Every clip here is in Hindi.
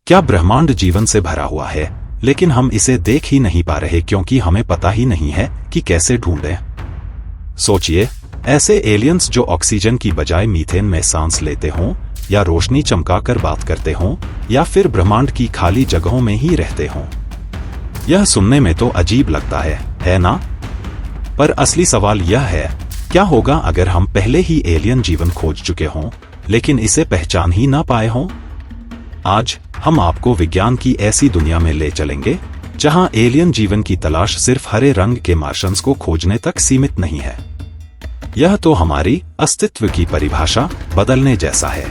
क्या ब्रह्मांड जीवन से भरा हुआ है, लेकिन हम इसे देख ही नहीं पा रहे क्योंकि हमें पता ही नहीं है कि कैसे ढूंढें। सोचिए, ऐसे एलियंस जो ऑक्सीजन की बजाय मीथेन में सांस लेते हों, या रोशनी चमकाकर बात करते हों, या फिर ब्रह्मांड की खाली जगहों में ही रहते हों। यह सुनने में तो अजीब लगता है ना? पर असली सवाल यह है, क्या होगा अगर हम पहले ही एलियन जीवन खोज चुके हों, लेकिन इसे पहचान ही ना पाए हों? आज हम आपको विज्ञान की ऐसी दुनिया में ले चलेंगे जहां एलियन जीवन की तलाश सिर्फ हरे रंग के मार्शंस को खोजने तक सीमित नहीं है। यह तो हमारी अस्तित्व की परिभाषा बदलने जैसा है।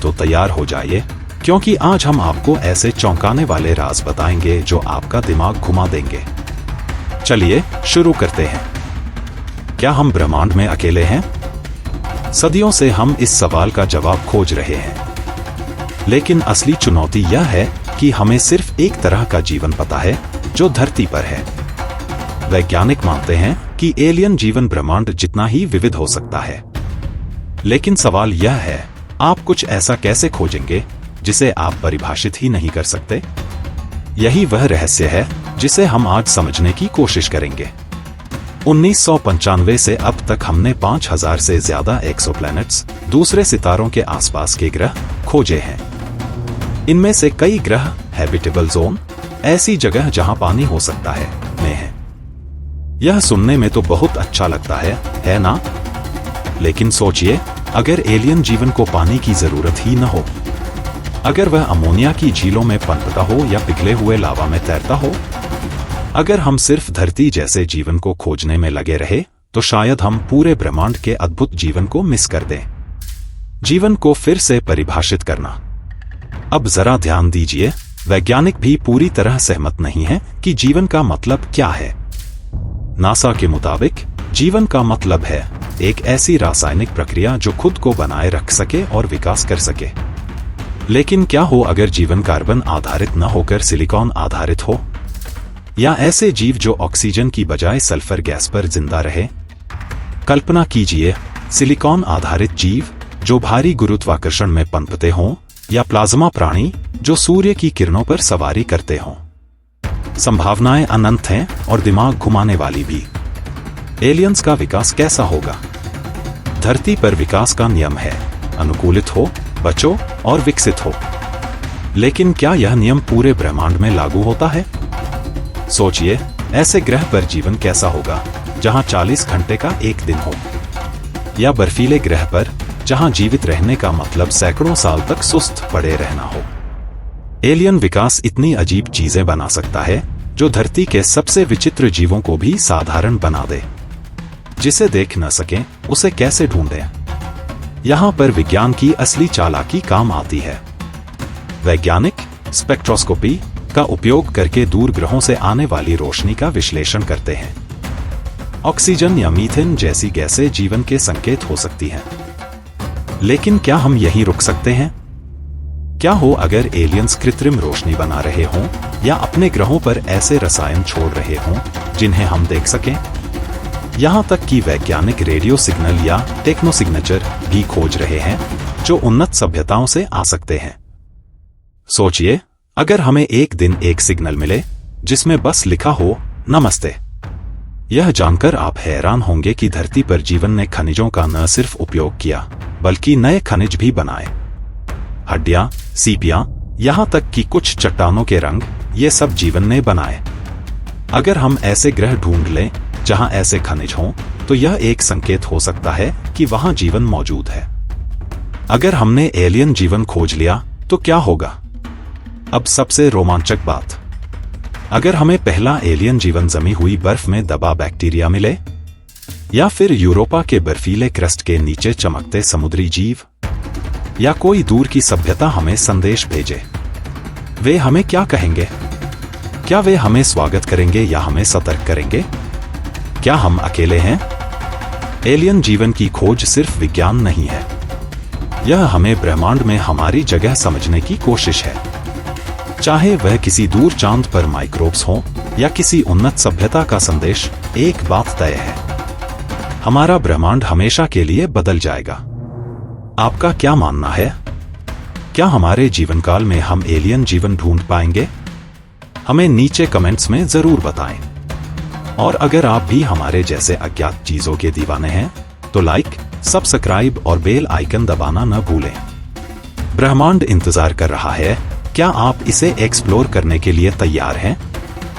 तो तैयार हो जाइए, क्योंकि आज हम आपको ऐसे चौंकाने वाले राज बताएंगे जो आपका दिमाग घुमा देंगे। चलिए शुरू करते हैं। क्या हम ब्रह्मांड में अकेले हैं? सदियों से हम इस सवाल का जवाब खोज रहे हैं, लेकिन असली चुनौती यह है कि हमें सिर्फ एक तरह का जीवन पता है जो धरती पर है। वैज्ञानिक मानते हैं कि एलियन जीवन ब्रह्मांड जितना ही विविध हो सकता है, लेकिन सवाल यह है, आप कुछ ऐसा कैसे खोजेंगे जिसे आप परिभाषित ही नहीं कर सकते? यही वह रहस्य है जिसे हम आज समझने की कोशिश करेंगे। 1995 से अब तक हमने 5000 से ज्यादा एक्सोप्लैनेट्स, दूसरे सितारों के आसपास के ग्रह खोजे हैं। इनमें से कई ग्रह हैबिटेबल जोन, ऐसी जगह जहां पानी हो सकता है, में हैं। यह सुनने में तो बहुत अच्छा लगता है ना? लेकिन सोचिए, अगर एलियन जीवन को पानी की जरूरत ही न हो, अगर वह अमोनिया की झीलों में पनपता हो या पिघले हुए लावा में तैरता हो, अगर हम सिर्फ धरती जैसे जीवन को खोजने में लगे रहे, तो शायद हम पूरे ब्रह्मांड के अद्भुत जीवन को मिस कर दें। जीवन को फिर से परिभाषित करना। अब जरा ध्यान दीजिए, वैज्ञानिक भी पूरी तरह सहमत नहीं है कि जीवन का मतलब क्या है। नासा के मुताबिक जीवन का मतलब है एक ऐसी रासायनिक प्रक्रिया जो खुद को बनाए रख सके और विकास कर सके। लेकिन क्या हो अगर जीवन कार्बन आधारित न होकर सिलिकॉन आधारित हो, या ऐसे जीव जो ऑक्सीजन की बजाय सल्फर गैस पर जिंदा रहे? कल्पना कीजिए, सिलिकॉन आधारित जीव जो भारी गुरुत्वाकर्षण में पनपते हों, या प्लाज्मा प्राणी जो सूर्य की किरणों पर सवारी करते हों। संभावनाएं अनंत हैं और दिमाग घुमाने वाली भी। एलियंस का विकास कैसा होगा? धरती पर विकास का नियम है, अनुकूलित हो, बचो और विकसित हो। लेकिन क्या यह नियम पूरे ब्रह्मांड में लागू होता है? सोचिए, ऐसे ग्रह पर जीवन कैसा होगा जहां 40 घंटे का एक दिन हो, या बर्फीले ग्रह पर जहां जीवित रहने का मतलब सैकड़ों साल तक सुस्त पड़े रहना हो। एलियन विकास इतनी अजीब चीजें बना सकता है जो धरती के सबसे विचित्र जीवों को भी साधारण बना दे। जिसे देख न सकें, उसे कैसे ढूंढें? यहां पर विज्ञान की असली चालाकी काम आती है। वैज्ञानिक स्पेक्ट्रोस्कोपी का उपयोग करके दूर ग्रहों से आने वाली रोशनी का विश्लेषण करते हैं। ऑक्सीजन या मीथेन जैसी गैसें जीवन के संकेत हो सकती हैं। लेकिन क्या हम यहीं रुक सकते हैं? क्या हो अगर एलियंस कृत्रिम रोशनी बना रहे हों, या अपने ग्रहों पर ऐसे रसायन छोड़ रहे हों जिन्हें हम देख सकें? यहां तक कि वैज्ञानिक रेडियो सिग्नल या टेक्नो सिग्नेचर भी खोज रहे हैं जो उन्नत सभ्यताओं से आ सकते हैं। सोचिए, अगर हमें एक दिन एक सिग्नल मिले जिसमें बस लिखा हो नमस्ते। यह जानकर आप हैरान होंगे कि धरती पर जीवन ने खनिजों का न सिर्फ उपयोग किया, बल्कि नए खनिज भी बनाए। हड्डियां, सीपियां, यहां तक कि कुछ चट्टानों के रंग, ये सब जीवन ने बनाए। अगर हम ऐसे ग्रह ढूंढ लें जहां ऐसे खनिज हों, तो यह एक संकेत हो सकता है कि वहां जीवन मौजूद है। अगर हमने एलियन जीवन खोज लिया तो क्या होगा? अब सबसे रोमांचक बात, अगर हमें पहला एलियन जीवन जमी हुई बर्फ में दबा बैक्टीरिया मिले, या फिर यूरोपा के बर्फीले क्रस्ट के नीचे चमकते समुद्री जीव, या कोई दूर की सभ्यता हमें संदेश भेजे, वे हमें क्या कहेंगे? क्या वे हमें स्वागत करेंगे या हमें सतर्क करेंगे? क्या हम अकेले हैं? एलियन जीवन की खोज सिर्फ विज्ञान नहीं है, यह हमें ब्रह्मांड में हमारी जगह समझने की कोशिश है। चाहे वह किसी दूर चांद पर माइक्रोब्स हों या किसी उन्नत सभ्यता का संदेश, एक बात तय है, हमारा ब्रह्मांड हमेशा के लिए बदल जाएगा। आपका क्या मानना है? क्या हमारे जीवन काल में हम एलियन जीवन ढूंढ पाएंगे? हमें नीचे कमेंट्स में जरूर बताएं। और अगर आप भी हमारे जैसे अज्ञात चीजों के दीवाने हैं तो लाइक, सब्सक्राइब और बेल आइकन दबाना न भूलें। ब्रह्मांड इंतजार कर रहा है, क्या आप इसे एक्सप्लोर करने के लिए तैयार हैं?